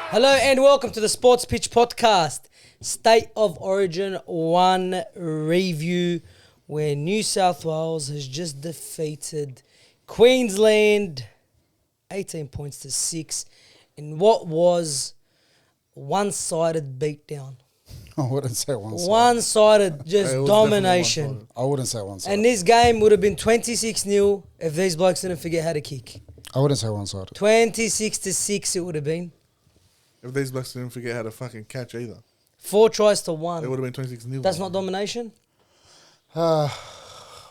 Hello and welcome to the Sports Pitch Podcast, State of Origin 1 review, where New South Wales has just defeated Queensland 18 points to 6 in what was one-sided beatdown. I wouldn't say one-sided. One-sided, just It was domination. definitely I wouldn't say one-sided. And this game would have been 26-0 if these blokes didn't forget how to kick. I wouldn't say one-sided. 26-6 it would have been. If these blacks didn't forget how to fucking catch either, 4 tries to 1. it would have been 26-0. That's not domination? I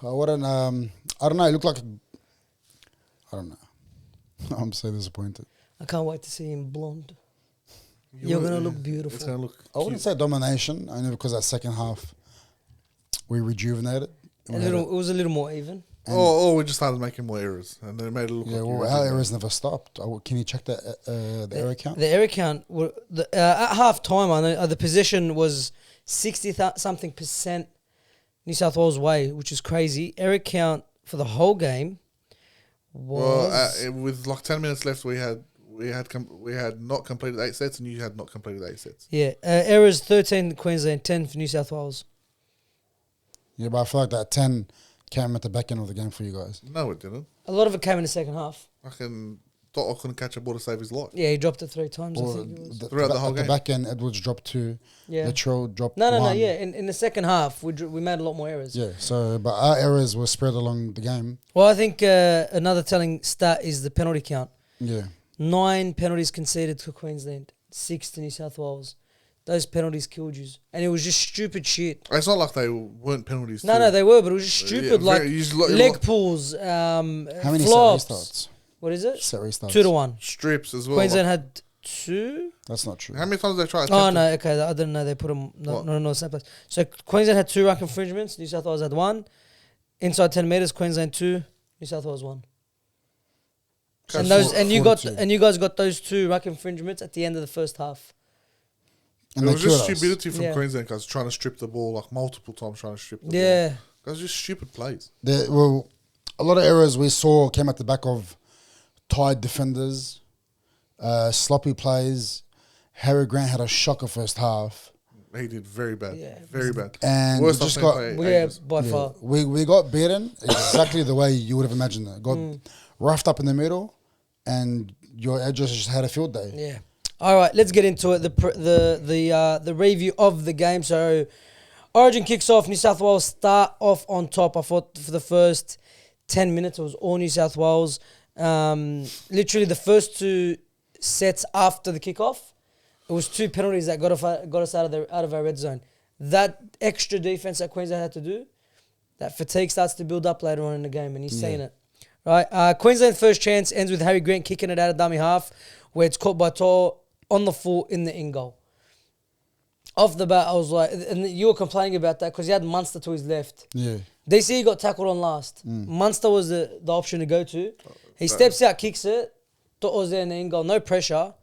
wouldn't. I don't know. It looked like. I don't know. I'm so disappointed. I can't wait to see him blonde. You're going to look beautiful. It's going to look I wouldn't say domination, only because that second half we rejuvenated. It was a little more even. Or we just started making more errors, and then it made it look Yeah, like... well, our errors never stopped. Can you check the error count? The error count, at half time, I know the position was 60-something percent New South Wales way, which is crazy. Error count for the whole game was... Well, with like 10 minutes left, we had not completed 8 sets, and you had not completed 8 sets. Yeah, errors 13 Queensland, 10 for New South Wales. Yeah, but I feel like that 10 came at the back end of the game for you guys. No, it didn't. A lot of it came in the second half. I thought I couldn't catch a ball to save his life. Yeah, he dropped it 3 times, I Or think it was. Throughout the whole at game. the back end, Edwards dropped 2. Yeah. Latrell dropped No, 1. yeah. In the second half, we made a lot more errors. Yeah, so, but our errors were spread along the game. Well, I think another telling stat is the penalty count. Yeah. 9 penalties conceded to Queensland, 6 to New South Wales. Those penalties killed you. And it was just stupid shit. It's not like they weren't penalties. No, they were, but it was just stupid. Yeah, like very- leg pulls, How many flops. set restarts? What is it? Set restarts. 2-1. strips as well. Queensland had 2? That's not true. How many times did they try? Oh, no, okay. I didn't know they put them no, same place. So Queensland had 2 ruck infringements. New South Wales had 1. Inside 10 metres, Queensland 2. New South Wales 1. And you guys got those 2 ruck infringements at the end of the first half. It And was they just killed us. stupidity from Yeah. Queensland guys trying to strip the ball like multiple times, trying to strip the ball. Yeah. That's just stupid plays. Well, a lot of errors we saw came at the back of tired defenders, sloppy plays. Harry Grant had a shocker first half. He did very bad. Yeah. Very bad. And Worst just I've got- seen play Yeah, ages. by far. We got beaten exactly the way you would have imagined it. Got roughed up in the middle, and your edges just had a field day. Yeah. All right, let's get into it. The review of the game. So, Origin kicks off. New South Wales start off on top. I thought for the first 10 minutes it was all New South Wales. Literally the first 2 sets after the kickoff, it was 2 penalties that got us out of our red zone. That extra defense that Queensland had to do, that fatigue starts to build up later on in the game, and you're seeing it. Right, Queensland's first chance ends with Harry Grant kicking it out of dummy half, where it's caught by Tor on the full in the in goal. Off the bat, I was like, and you were complaining about that because he had Munster to his left. Yeah. DC got tackled on last. Munster was the option to go to. He steps out, kicks it. Tor was there in the in goal, no pressure.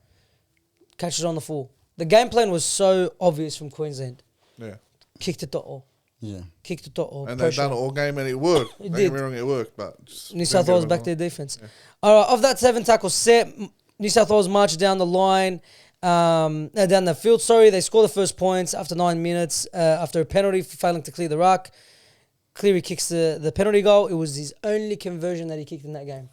Catches on the full. The game plan was so obvious from Queensland. Yeah. Kick to Tor. Yeah. Kick to Tor. And they've done it all game, and it worked. It Don't did. get me wrong, it worked, but... just New didn't South get Wales it back wrong. their defense. All right, of that 7 tackle set, New South Wales marched down the line, down the field. Sorry, they score the first points after 9 minutes after a penalty for failing to clear the ruck. Cleary kicks the penalty goal. It was his only conversion that he kicked in that game.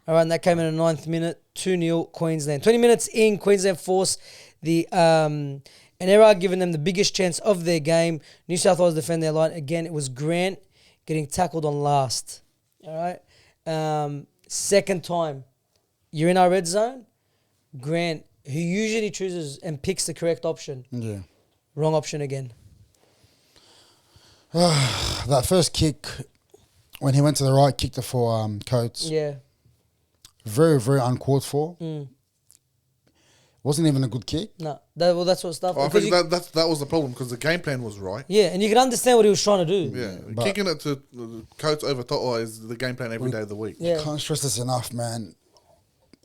All right, and that came in the 9th minute, 2-0 Queensland. 20 minutes in, Queensland forced an error, giving them the biggest chance of their game. New South Wales defend their line. Again, it was Grant getting tackled on last. All right. Second time, you're in our red zone. Grant, who usually chooses and picks the correct option, Yeah. wrong option again. That first kick, when he went to the right, kicked it for Coates. Yeah. Very, very uncalled for. Mm. Wasn't even a good kick. No. That's what stuff. I because think that was the problem, because the game plan was right. yeah, and you can understand what he was trying to do. Yeah. But- Kicking it to Coates over To'o is the game plan every day of the week. Yeah. Can't stress this enough, man.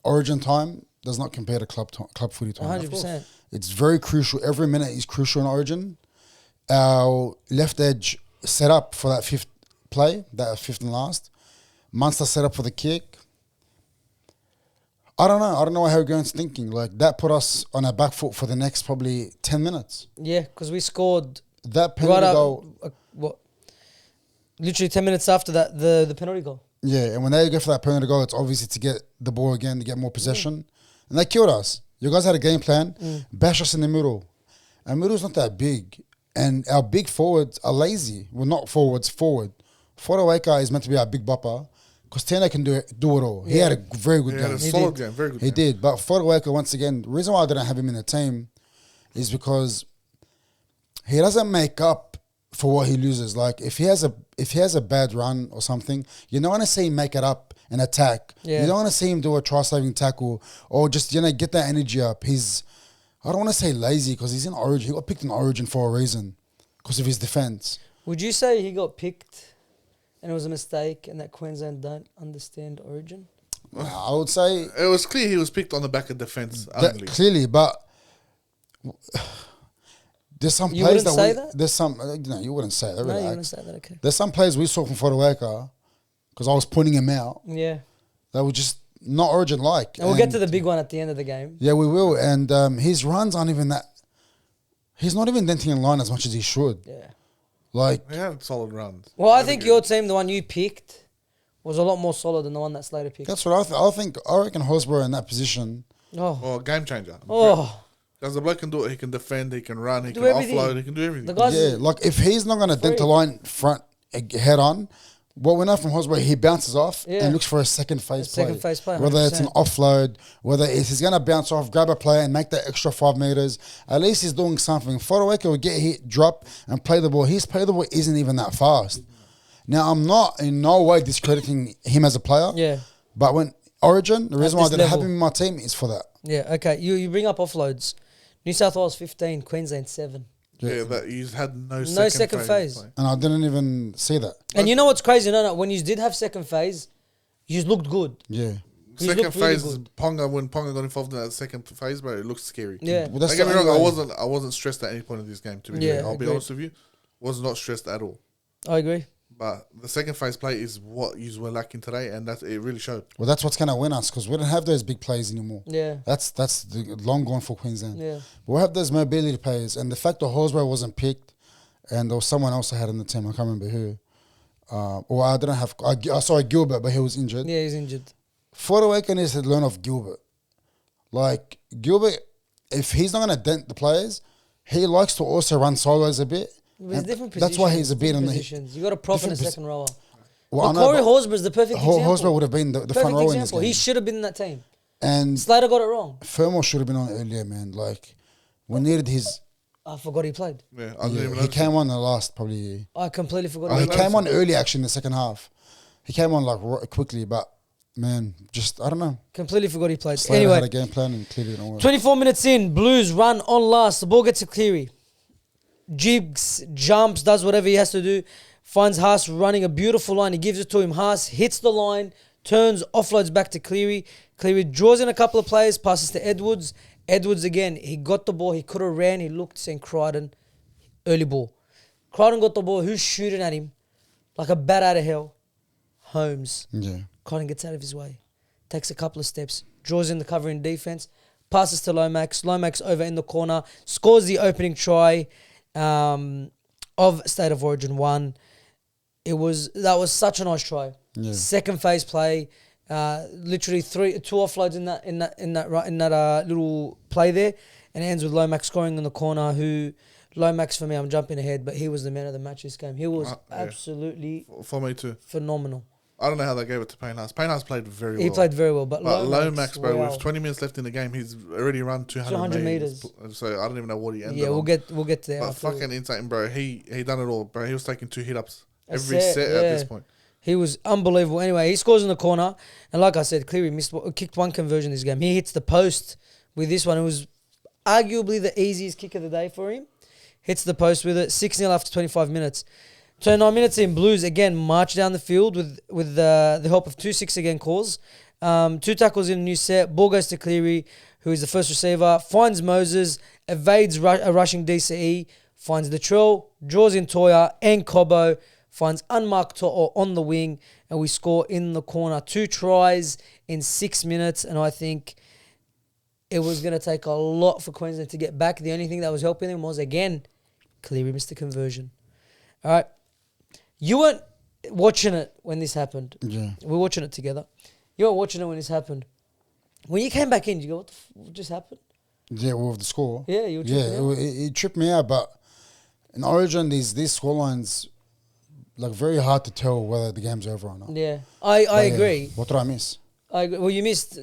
Origin time does not compare to club footy time. 100%. It's very crucial. Every minute is crucial in Origin. Our left edge set up for that 5th play, that 5th and last. Munster set up for the kick. I don't know. I don't know what Harry Grant's thinking. Like, that put us on our back foot for the next probably 10 minutes. Yeah, because we scored That penalty goal. Literally 10 minutes after that, the penalty goal. Yeah, and when they go for that penalty goal, it's obviously to get the ball again, to get more possession. And they killed us. You guys had a game plan. Bash us in the middle. And middle's not that big. And our big forwards are lazy. Well, not forwards, forward. Fodawaker is meant to be our big bopper. Because Tana can do it all. He had a very good He game. had a solid game, very good He game. did. But Fodawaker, once again, the reason why I didn't have him in the team is because he doesn't make up for what he loses. Like, if he has a bad run or something, you don't want to see him make it up and attack. Yeah. You don't want to see him do a try-saving tackle or just, get that energy up. I don't want to say lazy because he's in Origin. He got picked in Origin for a reason because of his defense. Would you say he got picked and it was a mistake and that Queensland don't understand Origin? I would say It was clear he was picked on the back of defence only. clearly, but there's some You players wouldn't say that? there's some no, you wouldn't say that. No, you Relax. wouldn't say that, okay. There's some players we saw from Fodawaker because I was pointing him out. Yeah. They were just not Origin like. And we'll get to the big one at the end of the game. Yeah, we will. And his runs aren't even that. He's not even denting in line as much as he should. Yeah. Like, He had solid runs. Well, I think your team, the one you picked, was a lot more solid than the one that Slater picked. that's what I reckon Hosborough in that position. Oh. Well, game changer. Oh. Because the bloke can do it. He can defend, he can run, he Do can everything. offload, he can do everything. The guys, Yeah, like if he's not going to dent the line front head on, what we know from Hosborough, he bounces off Yeah. and looks for a second phase play. second phase play, Whether it's an 100%. offload, whether he's going to bounce off, grab a player and make that extra 5 meters, at least he's doing something. Fodawaker will get hit, drop, and play the ball. His play the ball isn't even that fast. Now, I'm not in no way discrediting him as a player. Yeah. But when Origin, the reason why I this didn't have level. him in my team is for that. Yeah, okay. You bring up offloads. New South Wales 15, Queensland 7. Yeah, that he's had no second phase. play. And I didn't even see that. And you know what's crazy? No, when you did have second phase, you looked good. Yeah. He's Second looked really phase, good. when Ponga got involved in that second phase, bro, it looked scary. Yeah. Well, that's Don't get me the wrong, only way. I wasn't stressed at any point of this game, to be Yeah, fair. I'll be agreed. honest with you. Was not stressed at all. I agree. But the second phase play is what you were lacking today, and it really showed. Well, that's what's going to win us because we don't have those big plays anymore. Yeah. That's the long gone for Queensland. Yeah. We'll have those mobility players. And the fact that Horsburgh wasn't picked and there was someone else I had in the team, I can't remember who. Or I didn't have, I saw Gilbert, but he was injured. Yeah, he's injured. Fodawaker needs to learn off Gilbert. Like, Gilbert, if he's not going to dent the players, he likes to also run solos a bit. But it's And different positions. that's why he's a bit in the... positions. You got a prop and a different second rower. Well, I But know, Corey but Horsburgh is the perfect example. Horsburgh would have been the front Perfect row in this example. game. He should have been in that team. And Slater got it wrong. Fermor should have been on earlier, man. Like, we needed his... I forgot he played. Yeah, I didn't even he notice came on the last probably... I completely forgot. he he played. came on early, actually, in the second half. He came on, like, quickly, but, man, just, I don't know. Completely forgot he played. Slater had a Anyway, game plan and clearly didn't work. 24 minutes in, Blues run on last. The ball gets to Cleary. Jigs, jumps, does whatever he has to do. Finds Haas running a beautiful line. He gives it to him. Haas hits the line, turns, offloads back to Cleary. Cleary draws in a couple of players, passes to Edwards. Edwards again, he got the ball. He could have ran. He looked, St. Crichton, early ball. Crichton got the ball. Who's shooting at him? Like a bat out of hell. Holmes. Yeah. Crichton gets out of his way. Takes a couple of steps. Draws in the covering defense. Passes to Lomax. Lomax over in the corner. Scores the opening try of State of Origin 1. That was such a nice try. Yeah. Second phase play. Literally two offloads in that little play there. And it ends with Lomax scoring in the corner. Lomax, for me, I'm jumping ahead, but he was the man of the match this game. He was Yeah. absolutely For me too. phenomenal. I don't know how they gave it to Payne Haas. Payne Haas played very well. He played very well, but Lomax, bro, wow. with 20 minutes left in the game, he's already run 200 200 meters. So I don't even know what he ended Yeah, on. we'll get there. But after. fucking insane, bro. He done it all, bro. He was taking 2 hit-ups A every set, set yeah. at this point. He was unbelievable. Anyway, he scores in the corner, and like I said, Cleary kicked one conversion this game. He hits the post with this one. It was arguably the easiest kick of the day for him. Hits the post with it. 6-0 after 25 minutes. 29 minutes in, Blues again march down the field with the help of 2 6-again calls. 2 tackles in a new set. Ball goes to Cleary, who is the first receiver. Finds Moses, evades a rushing DCE. Finds Latrell, draws in Toya and Cobbo. finds unmarked To'o on the wing, and we score in the corner. 2 tries in 6 minutes, and I think it was going to take a lot for Queensland to get back. The only thing that was helping them was, again, Cleary missed the conversion. All right. You weren't watching it when this happened. Yeah. We were watching it together. You weren't watching it when this happened. When you came back in, you go, what just happened? Yeah, with the score. Yeah, you were tripping out. It tripped me out, but in Origin, these scorelines, like, very hard to tell whether the game's over or not. Yeah, I agree. What did I miss? Well, you missed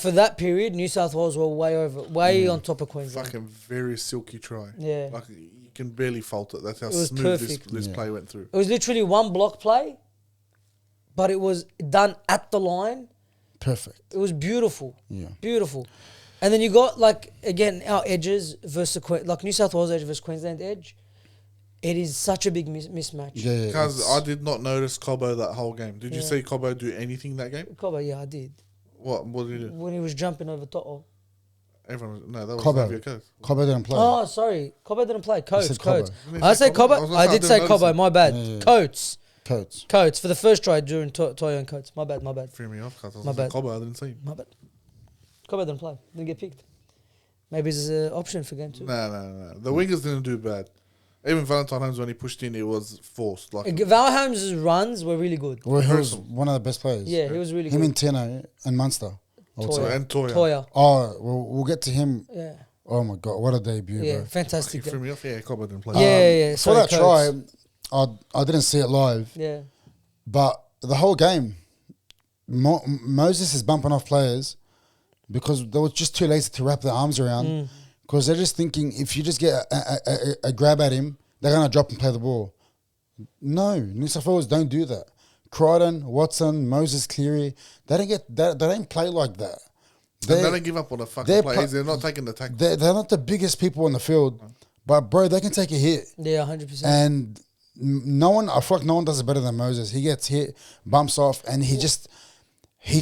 for that period. New South Wales were way on top of Queensland. Fucking very silky try. Yeah. Like, you can barely fault it. That's how It was smooth perfect. this play went through. It was literally one block play, but it was done at the line. Perfect. It was beautiful. Yeah. Beautiful. And then you got, like, again, our edges versus like New South Wales edge versus Queensland edge. It is such a big mismatch. Yeah. Because I did not notice Cobbo that whole game. Did you Yeah. see Cobbo do anything that game? Cobbo, yeah, I did. What did he do? When he was jumping over To'o. Everyone, no, that was Cobbo. Xavier Coates. Cobbo didn't play. Oh, sorry. Cobbo didn't play. Coates. said Coates. Cobbo. Didn't I he say say Cobbo? Cobbo. I was I like, did I say didn't notice Cobbo. it. My bad. Yeah. Coates. Coates. Coates. For the first try during Toyo and Coates. My bad. Threw me off because I was My like, bad. Cobbo, I didn't see him. My bad. Cobbo didn't play. Didn't get picked. Maybe it's an option for game 2. No. The wingers didn't do bad. Even Valentine Holmes, when he pushed in, it was forced. Like, Val Holmes' runs were really good. Well, he was one of the best players. Yeah, he was really Him good. and Tino and Munster. I would Toya. say. and Toya. Toya. Oh, we'll get to him. Yeah. Oh my God, what a debut, Yeah, bro. He fantastic. threw me off. Yeah, Cobbo didn't play. Yeah. For Sorry, that Coates. try, I didn't see it live, Yeah. but the whole game, Moses is bumping off players because they were just too lazy to wrap their arms around. Because they're just thinking if you just get a grab at him, they're gonna drop and play the ball. No, New South Wales don't do that. Crichton, Watson, Moses, Cleary, they don't play like that. And they don't give up on the fucking plays. They're not taking the tackle. They're not the biggest people on the field, but bro, they can take a hit. Yeah, 100%. And I feel like no one does it better than Moses. He gets hit, bumps off, and he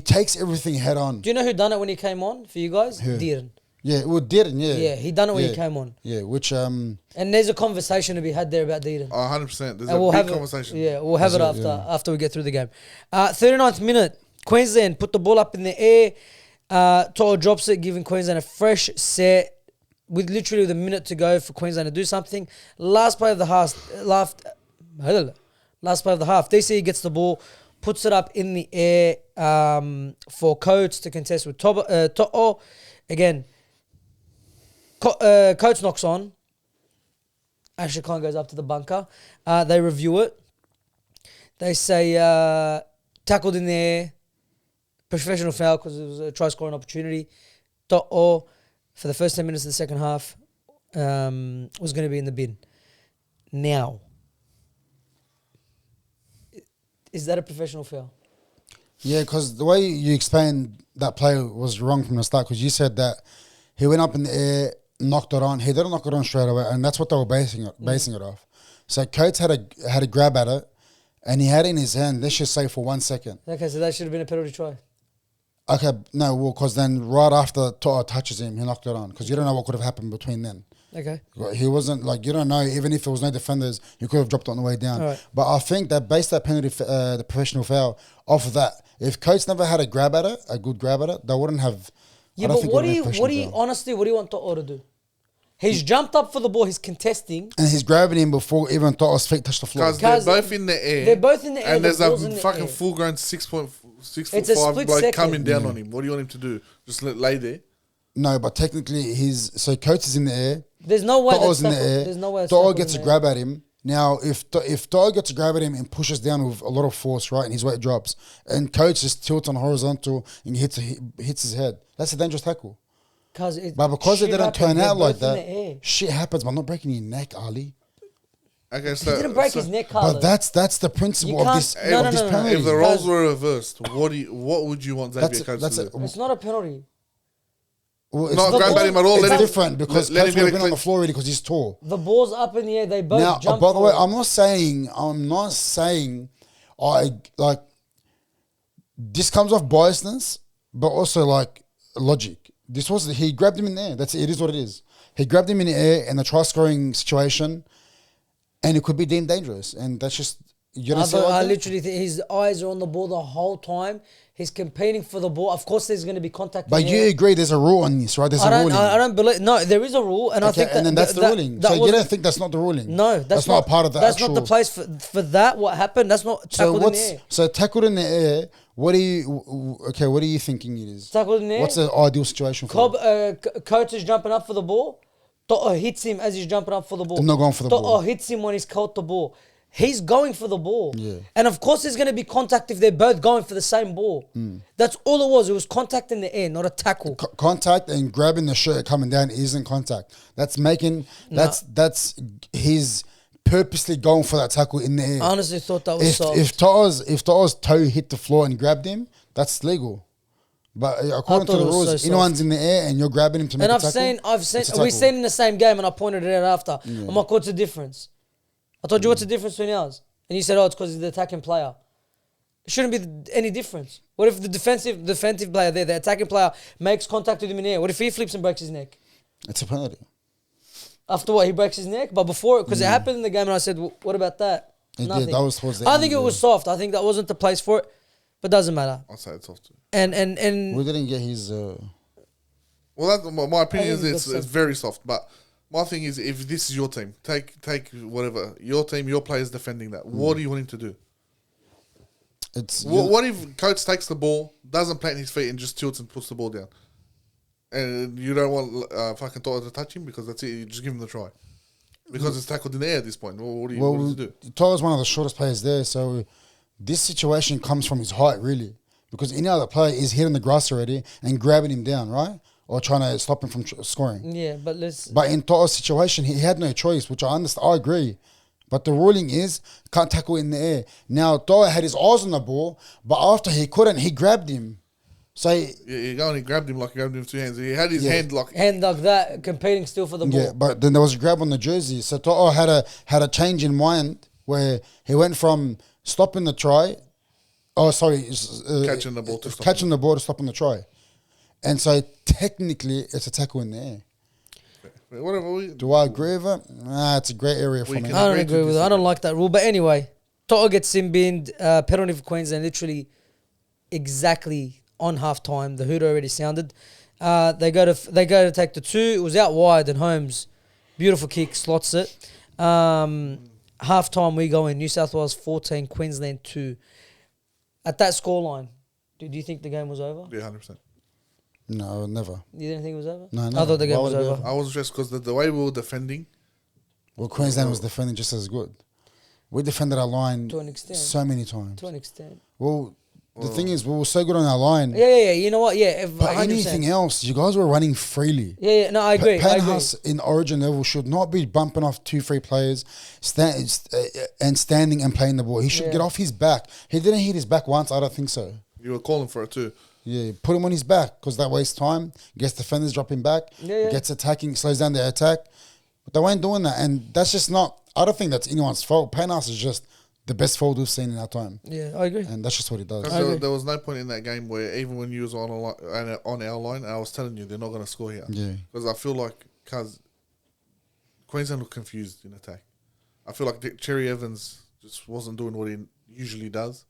takes everything head on. Do you know who done it when he came on for you guys? Who? Deeren. Yeah, well, didn't, yeah. Yeah, he done it when he Yeah. came on. Yeah, which And there's a conversation to be had there about Deeren. 100%. There's And a we'll big have conversation. we'll have it That's it, after we get through the game. 39th minute, Queensland put the ball up in the air. To'o drops it, giving Queensland a fresh set with literally a minute to go for Queensland to do something. Last play of the half, DC gets the ball, puts it up in the air for Coates to contest with To'o. Again, Coates knocks on. Ashley Khan goes up to the bunker. They review it. They say tackled in the air. Professional foul because it was a try scoring opportunity. To'o, for the first 10 minutes of the second half, was going to be in the bin. Now, is that a professional foul? yeah, because the way you explained that play was wrong from the start. Because you said that he went up in the air, knocked it on. He didn't knock it on straight away, and that's what they were basing it off. So Coates had a grab at it, and he had it in his hand. Let's just say for 1 second. Okay, so that should have been a penalty try. Okay, no, well, because then right after To'o touches him, he knocked it on. Because you don't know what could have happened between then. Okay. He wasn't like, you don't know, even if there was no defenders, you could have dropped it on the way down. All right. But I think that based that penalty, the professional foul off of that, if Coates never had a grab at it, a good grab at it, they wouldn't have. Yeah, I don't but think it what would do have you, been a what do you, professional foul. honestly, what do you want To'o to do? He's jumped up for the ball, he's contesting. And he's grabbing him before even To'o's feet touched the floor. Because they're both in the air. They're both in the air, And the there's a ball's in the fucking air. full-grown 6'5" It's a split bloke second. coming down on him. What do you want him to do? Just lay there? No, but technically so Coates is in the air. There's no way To'o's that's in the air. There's no way that's To'o tackled gets in a the air. grab at him. Now, if To'o gets a grab at him and pushes down with a lot of force, right, and his weight drops, and Coates just tilts on horizontal and hits his head, that's a dangerous tackle. But because it shit didn't happens, turn they're out like both in the that, air. shit happens. But not breaking your neck, Ali. Okay, He so didn't break his neck, Carlos. But that's the principle You of can't- this no, of no, this no, no. penalty. if the roles were reversed, what would you want Xavier That's Coates that's to a, do? It's not a penalty. well, it's Not the grab ball- at him at all. it's Let him, different because let Coates him would get have a been on the clean. floor already because he's tall. The ball's up in the air. They both Now, jump by the way, for it. I'm not saying I like this comes off biasness, but also like logic. He grabbed him in the air. That's it. It is what it is. He grabbed him in the air in a try scoring situation, and it could be deemed dangerous. And that's just You don't see it I like that? literally think his eyes are on the ball the whole time. He's competing for the ball. Of course, there's going to be contact. But in the you air. agree there's a rule on this, right? There's a ruling. I don't believe. No, there is a rule, and I think and then that's the ruling. that So you wasn't- don't think that's not the ruling? No, that's not a part of the That's actual. not the place for that. What happened? That's not So tackled in the air. so tackled in the air? What do you? Okay, what are you thinking it is? Tackled in the air. What's the ideal situation for? Cobb, it? Coates is jumping up for the ball. To'o hits him as he's jumping up for the ball. I'm not going for the To'o ball. hits him when he's caught the ball. He's going for the ball. Yeah. And of course there's going to be contact if they're both going for the same ball. That's all it was. It was contact in the air, not a tackle. Contact and grabbing the shirt coming down isn't contact. That's making that's his purposely going for that tackle in the air. I honestly thought that was soft. If To'o's toe hit the floor and grabbed him, that's legal. But according to thought the it was rules, so anyone's soft. in the air and you're grabbing him to make And a I've tackle. seen, it's a tackle. we've seen in the same game and I pointed it out after. I'm like, what's the difference? I told you what's the difference between ours? And you said, oh, it's because he's the attacking player. It shouldn't be any difference. What if the defensive player there, the attacking player, makes contact with him in the air? What if he flips and breaks his neck? It's a penalty. After what, he breaks his neck? But before, because it happened in the game and I said, what about that? It Nothing. did. That was towards the I end, think it yeah. was soft. I think that wasn't the place for it. But doesn't matter. I'll say it's soft too. And We didn't get his. Well, that's my opinion is think it's that's very soft. But my thing is, if this is your team, take whatever your team, your players defending that. What do you want him to do? It's What if Coates takes the ball, doesn't plant his feet, and just tilts and puts the ball down? And you don't want fucking Toto to touch him because that's it. You just give him the try because it's tackled in the air at this point. Well, what do you do? To'o's one of the shortest players there, so this situation comes from his height, really. Because any other player is hitting the grass already and grabbing him down, right? Or trying to stop him from scoring. yeah, but let's... But in To'o's situation, he had no choice, which I understand. I agree. But the ruling is, can't tackle in the air. Now, To'o had his eyes on the ball, but after he couldn't, he grabbed him. So, You go and he grabbed him like he grabbed him with two hands. He had his hand like... Hand like that, competing still for the ball. yeah, but then there was a grab on the jersey. So To'o had a change in mind where he went from stopping the try, Catching the ball to stop catching the ball to stopping the try. And so technically, it's a tackle in the air. Whatever. Do I agree with it? Nah, it's a great area for We me. can- I don't agree to agree with it. I don't disagree. like that rule. But anyway, Toto gets sin binned, penalty for Queensland, literally exactly on half time. The hood already sounded. They go to take the two. It was out wide and Holmes, beautiful kick, slots it. Half time we go in. New South Wales 14, Queensland 2. At that scoreline, do you think the game was over? Yeah, 100%. No, never. You didn't think it was over? No, I never. thought the game Why was would it be over. I was stressed because the way we were defending, Well, Queensland was defending just as good. We defended our line To an extent. so many times. To an extent. Well, the thing is, we were so good on our line. Yeah. You know what? Yeah. But 100%. anything else, you guys were running freely. Yeah. No, I agree. I agree. Penhas in origin level should not be bumping off 2-3 players and standing and playing the ball. He should Yeah. get off his back. He didn't hit his back once. I don't think so. you were calling for it too. Yeah, put him on his back because that wastes time. Gets defenders dropping back. Yeah. Gets attacking, slows down their attack. But they weren't doing that, and that's just not. I don't think that's anyone's fault. Penhas is just the best forward we've seen in our time, Yeah, I agree. and that's just what he does. 'Cause agree. there was no point in that game where even when you was on our line, I was telling you they're not going to score here. Yeah. Because I feel like Queensland looked confused in attack. I feel like Cherry Evans just wasn't doing what he usually does.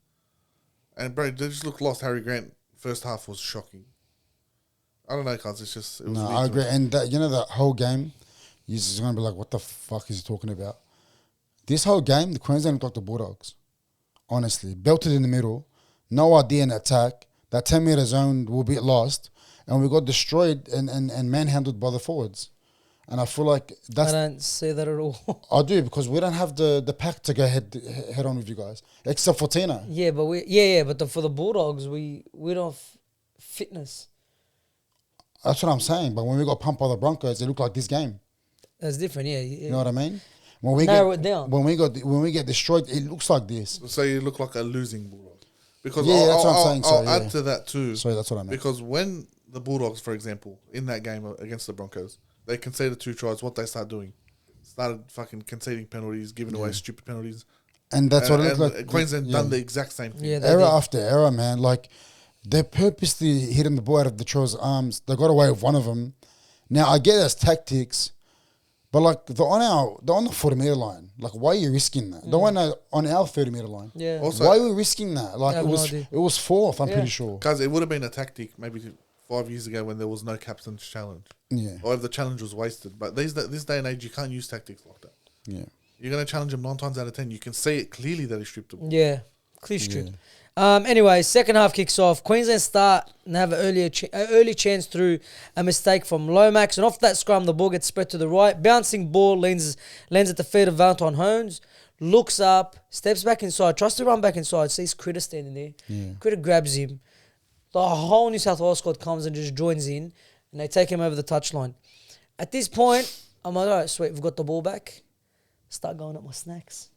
And bro, they just looked lost. Harry Grant first half was shocking. I don't know, cuz it was No, weird I to agree. me. And that, that whole game, you're just gonna be like, "What the fuck is he talking about?" This whole game, the Queensland looked like the Bulldogs. Honestly, belted in the middle, no idea in attack. That 10-meter zone will be lost, and we got destroyed and manhandled by the forwards. And I feel like I that's don't see that at all. I do because we don't have the pack to go head on with you guys, except for Tina. Yeah, but for the Bulldogs, we don't have fitness. That's what I'm saying. But when we got pumped by the Broncos, it looked like this game. That's different. Yeah, You know what I mean? When we Narrow it down. When we get destroyed, it looks like this. So you look like a losing Bulldog. Because Yeah, that's what I'm saying, so, I'll yeah. add to that too. Sorry, that's what I meant. Because when the Bulldogs, for example, in that game against the Broncos, they conceded 2 tries. What they started doing, started fucking conceding penalties, giving away stupid penalties. And that's what it looked And like. Queensland done the exact same thing. Yeah, they Error did. after error, man. Like they purposely hitting the ball out of the Troy's arms. They got away with one of them. Now I get that's tactics, But like they're on the 40-meter line. Like, why are you risking that? They went on our 30-meter line. Yeah. Also- Why are we risking that? Like I have no idea. it was fourth. I'm Yeah. pretty sure. Guys, it would have been a tactic maybe 5 years ago when there was no captain's challenge. Yeah, Or if the challenge was wasted. But this day and age, you can't use tactics like that. yeah. You're going to challenge him 9 times out of 10. You can see it clearly that he stripped the ball. Yeah, clear strip. Anyway, second half kicks off. Queensland start and have an early chance through a mistake from Lomax. And off that scrum, the ball gets spread to the right. Bouncing ball lands at the feet of Valentine Holmes. Looks up, steps back inside, tries to run back inside, sees Critter standing there. Yeah. Critter grabs him. The whole New South Wales squad comes and just joins in, and they take him over the touchline. At this point, I'm like, all right, sweet, we've got the ball back. Start going up my snacks.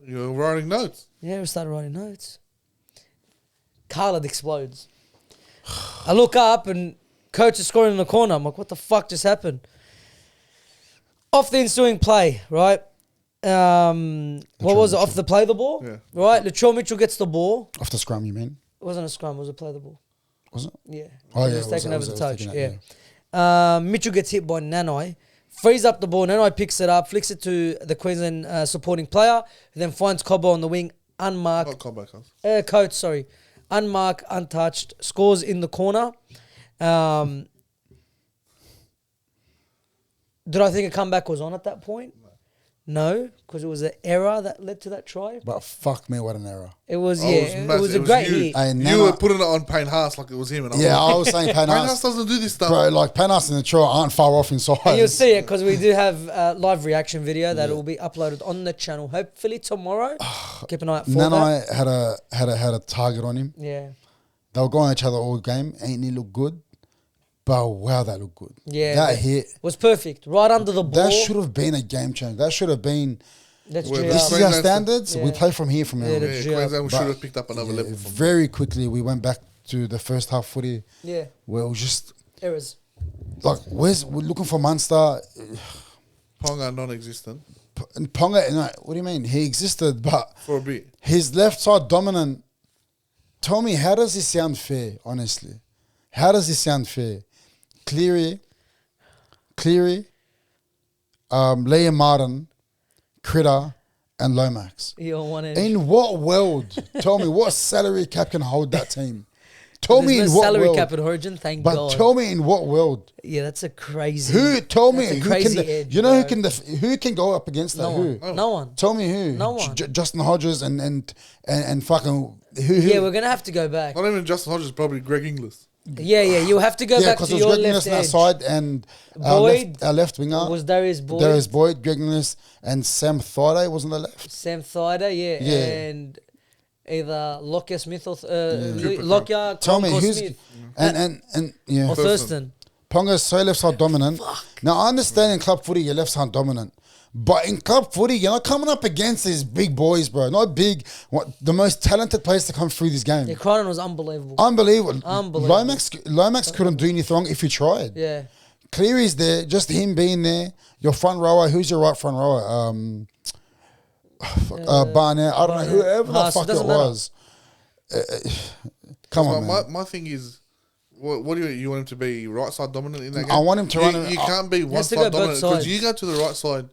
You're writing notes. Yeah, we started writing notes. Khaled explodes. I look up and coach is scoring in the corner. I'm like, what the fuck just happened? Off the ensuing play, right? What was it? Off the play the ball? Yeah. Right? Latrell Mitchell gets the ball. Off the scrum, you mean? It wasn't a scrum, it was a play the ball. Was it? Yeah. Oh, He yeah, was it was- taking it over was- the it was touch. taking Yeah. that, Mitchell gets hit by Nanai. Frees up the ball. Nanai picks it up, flicks it to the Queensland supporting player, who then finds Cobbo on the wing, unmarked. Not combat, cuz. Coach, sorry. Unmarked, untouched, scores in the corner. Did I think a comeback was on at that point? No, because it was an error that led to that try. But fuck me, what an error. It was, Oh, yeah, it was it massive. was a It was great huge. hit. Hey, You Nana- were putting it on Payne Haas like it was him. And Yeah, I was saying Payne Panas. Haas doesn't do this stuff. Bro, like Panas and the Troy aren't far off in size. And you'll see it because we do have a live reaction video that will be uploaded on the channel, hopefully tomorrow. Keep an eye out for that. Nanai had a target on him. Yeah. They were going at each other all game. Ain't he look good? But wow, that looked good. Yeah. That hit. Was perfect. Right under the ball. That should have been a game changer. That should have been. Let's Well, G This up. is our Queensland- standards. We Yeah. play from here from now. Yeah, on. the Yeah, G up. Queensland But- should have picked up another Yeah, level from very quickly, we went back to the first half footy Yeah. where it was just Errors. like, we're looking for Munster. Ponga non-existent And Ponga, no, what do you mean? He existed, but for a bit. his left side dominant. Tell me, how does this sound fair, honestly? How does this sound fair? Cleary, Liam Martin, Critter, and Lomax. You're on one end. In what world? Tell me, what salary cap can hold that team? Tell me There's in no what salary world? cap in Origin, thank But God. tell me in what world? Yeah, that's a crazy. Who? Tell me that's a who can? crazy edge, You know bro. who can go up against that? No Who? one. No one. Tell me who? No one. Justin Hodges and fucking who? Yeah, we're gonna have to go back. Not even Justin Hodges, probably Greg Inglis. Yeah, you have to go Yeah, back because to it was your Greg left Inglis on that edge. side and our Boyd left winger was Darius Boyd, Darius Boyd, Greg Inglis, and Sam Thaiday was on the left. Sam Thider, yeah, Yeah. and either Lockyer Smith or Cooper Lockyer, Tell me Cronk or who's Smith, and yeah. or Thurston. Ponga's so left side dominant. Now I understand in club footy you're left side dominant. But in club footy, you're not coming up against these big boys, bro. Not big, the most talented players to come through this game. Yeah, Cronin was unbelievable. Unbelievable. Unbelievable. Lomax couldn't do anything wrong if he tried. Yeah, Cleary's there, just him being there. Your front rower, who's your right front rower? Barnett. I don't know, Barnett. whoever the Haas, it fuck it doesn't matter. was. Come on, man. My thing is, what do you want him to be? Right side dominant in that game? I want him to run it- You can't be one has to go side both dominant because sides. you go to the right side.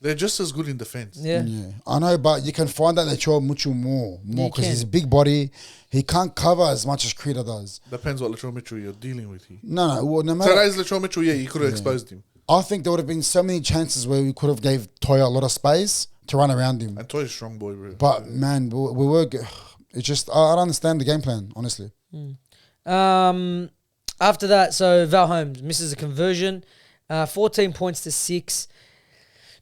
They're just as good in defense. yeah. Yeah, I know, but you can find that they throw Mitchell more You because can. he's a big body. He can't cover as much as Critter does. Depends what Latrell Mitchell you're dealing with here. No, well, no matter. Today's Latrell Mitchell, yeah, you could have exposed him. I think there would have been so many chances where we could have gave Toya a lot of space to run around him. And Toy's strong boy, bro. But man, we were. It's just I don't understand the game plan, honestly. After that, so Val Holmes misses a conversion, 14 points to 6.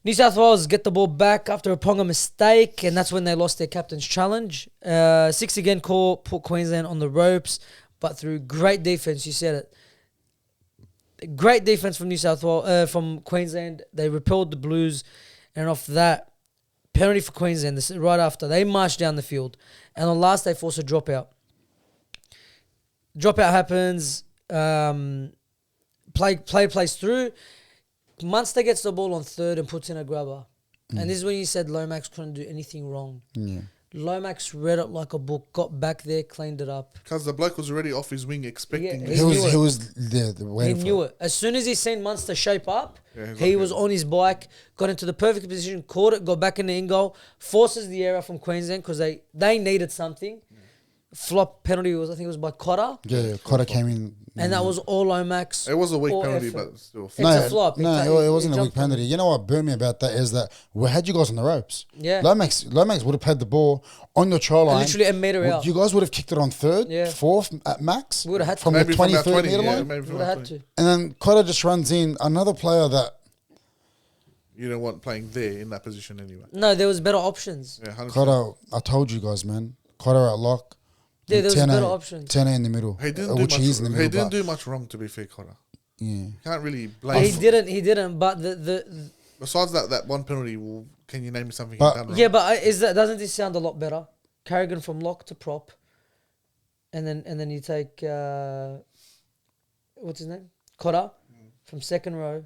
New South Wales get the ball back after a Ponga mistake, and that's when they lost their captain's challenge. 6 again call put Queensland on the ropes, but through great defense, you said it. Great defense from New South Wales, from Queensland. They repelled the Blues, and off that, penalty for Queensland. This is right after they marched down the field, and on last they force a dropout. Dropout happens. Play plays through. Munster gets the ball on third and puts in a grubber. And this is when you said Lomax couldn't do anything wrong. Yeah. Lomax read it like a book, got back there, cleaned it up. Because the bloke was already off his wing expecting Yeah, this. He was there He waiting for knew it. it. As soon as he seen Munster shape up, Yeah, he like, was on his bike, got into the perfect position, caught it, got back in the in goal, forces the error from Queensland because they needed something. Flop penalty was, I think it was by Cotter. Yeah, Cotter came in. And that was all Lomax. It was a weak all penalty, effort. but still. It's a flop. No, it wasn't a weak jumped on penalty. it. You know what burned me about that is that we had you guys on the ropes. Yeah. Lomax would have played the ball on your try line. Literally a metre out. You guys would have kicked it on third, Yeah. fourth at max. We would have had to. from Maybe the from 20, that 30 20, meter yeah, line. maybe We from would that have had 20. to. And then Cotter just runs in another player that You don't want playing there in that position anyway. No, there was better options. Yeah, 100%. Cotter. I told you guys, man. Cotter at lock. Yeah, and there was Tene- better options. Tene in the middle, He didn't do which much. he is in the He middle. didn't but- do much wrong, to be fair, Cotter. Yeah. Can't really blame. He him. didn't. But the Besides that one penalty, well, can you name me something But- he done wrong? yeah, but doesn't this sound a lot better? Carrigan from lock to prop, and then you take what's his name, Cotter, from second row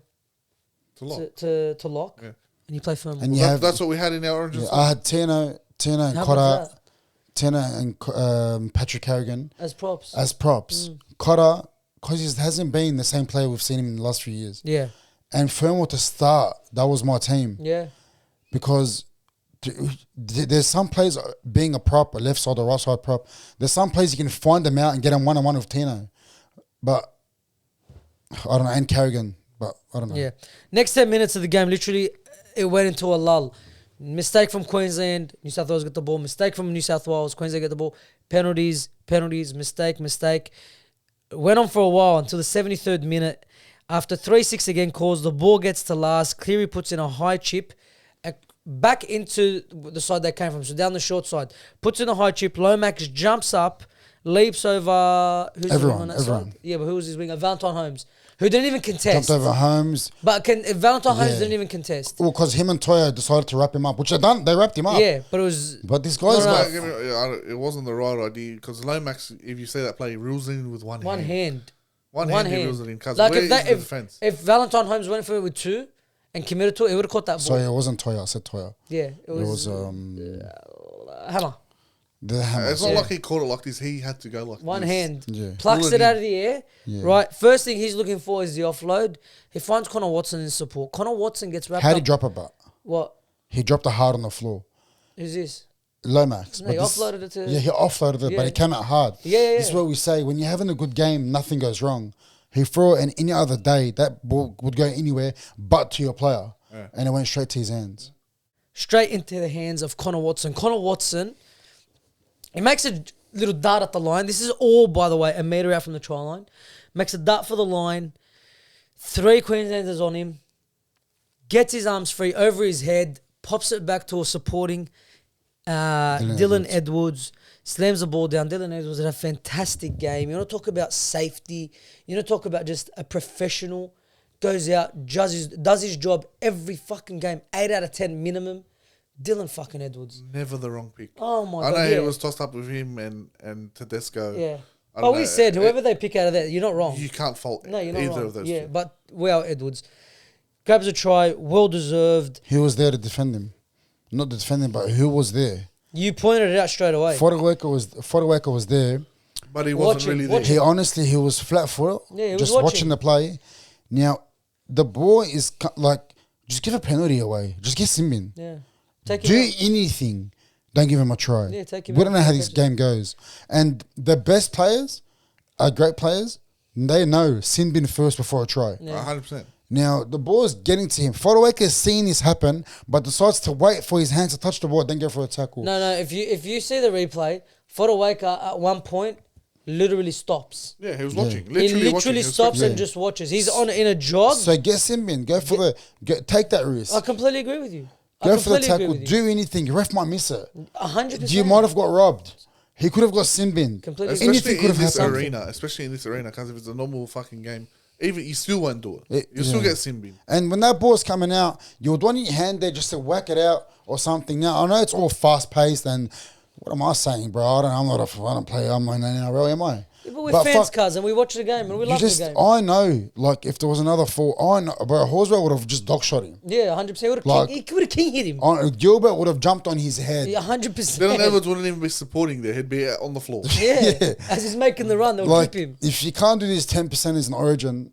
It's a lot. to lock, Yeah. and you play firm. And you That- have. that's what we had in our origin. Yeah, side. I had Tino and How Cotter, about that? Tino and Patrick Carrigan As props. as props. Cotter, because he hasn't been the same player we've seen him in the last few years. Yeah, And Fernwell to start, that was my team. yeah. Because there's some plays being a prop, a left side or right side prop. There's some plays you can find them out and get them 1-on-1 with Tino. But I don't know, and Carrigan. But I don't know. Yeah. Next 10 minutes of the game, literally, it went into a lull. Mistake from Queensland, New South Wales get the ball. Mistake from New South Wales, Queensland get the ball. Penalties, mistake. Went on for a while until the 73rd minute. After 3-6 again calls, the ball gets to last. Cleary puts in a high chip back into the side they came from, so down the short side. Puts in a high chip. Lomax jumps up, leaps over... Who's the wing on that Everyone. side? Yeah, but who was his winger? Valentine Holmes, who didn't even contest. Jumped over Holmes. But Valentine Holmes Yeah. didn't even contest. Well, because him and Toya decided to wrap him up, which they done. They wrapped him up. Yeah, but it was... But this guy's No, no, got... It wasn't the right idea because Lomax, if you say that play, he rules in with one One hand. hand. One One hand, he hand. rules it in. Because Like where if, that, is the defense? if Valentine Holmes went for it with two and committed to it, he would have caught that ball. Sorry, it wasn't Toya. I said Toya. Yeah, it was, Hammer. The hammer. It's not Yeah. like he caught it like this. He had to go like One this. hand. Yeah. Plucks All it of out him. of the air. Yeah. Right. First thing he's looking for is the offload. He finds Connor Watson in support. Connor Watson gets wrapped How'd up. he drop it, but? What? He dropped it hard on the floor. Who's this? Lomax. No, he offloaded it to... Yeah, he offloaded it, Yeah. but it came out hard. Yeah, yeah, This is yeah. what we say. When you're having a good game, nothing goes wrong. He threw it, and any other day, that ball would go anywhere but to your player. Yeah. And it went straight to his hands. Straight into the hands of Connor Watson. Connor Watson, he makes a little dart at the line. This is all, by the way, a metre out from the try line. Makes a dart for the line. 3 Queenslanders on him. Gets his arms free over his head. Pops it back to a supporting Dylan Edwards. Slams the ball down. Dylan Edwards had a fantastic game. You want to talk about safety. You want to talk about just a professional. Goes out, does his job every fucking game. 8 out of 10 minimum. Dylan fucking Edwards. Never the wrong pick. Oh my I God, know yeah. it was tossed up with him and Tedesco. Yeah. I But don't we know. said whoever they pick out of that, you're not wrong. You can't fault No, you're not either wrong. of those Yeah, two. but well, Edwards grabs a try, well deserved. He was there to defend him. Not to defend him, but who was there? You pointed it out straight away. Fodawaker was there. But he wasn't Watching- really watching. there. He was flat foot. Yeah, he was just watching. watching the play. Now, the ball is like, just give a penalty away. Just get Simbin. Yeah. Take Do him out. anything. Don't give him a try. Yeah, take him We out. don't know how this game goes. And the best players are great players. They know Sinbin first before a try. Yeah. 100%. Now, the ball is getting to him. Fodawaker's seeing this happen, but decides to wait for his hands to touch the ball, then go for a tackle. No. If you see the replay, Fodawaker at one point literally stops. Yeah, he was watching. He Literally watching. literally He was stops Yeah. and just watches. He's on in a jog. So get Simbin. Go for take that risk. I completely agree with you. I Go for the completely agree tackle. with you. Do anything. Ref might miss it. 100%. You might have got robbed. He could have got Simbin. Completely Especially Anything could in have this happened. arena. Especially in this arena, because if it's a normal fucking game, even you still won't do it. It- You still yeah. get Simbin. And when that ball's coming out, you would want your hand there just to whack it out or something. Now, I know it's all fast paced and what am I saying, bro? I don't play. I'm in the NRL, am I? But we're But fans, fuck, cuz, and we watch the game and we you love just, the game. I know, like, if there was another 4, I know, but Horsburgh would have just dog shot him. Yeah, 100%. Like- He would have king hit him. Gilbert would have jumped on his head. Yeah, 100%. Dylan Edwards wouldn't even be supporting there. He'd be on the floor. Yeah. As he's making the run, they'll Like, clip him. if you can't do these 10% in Origin,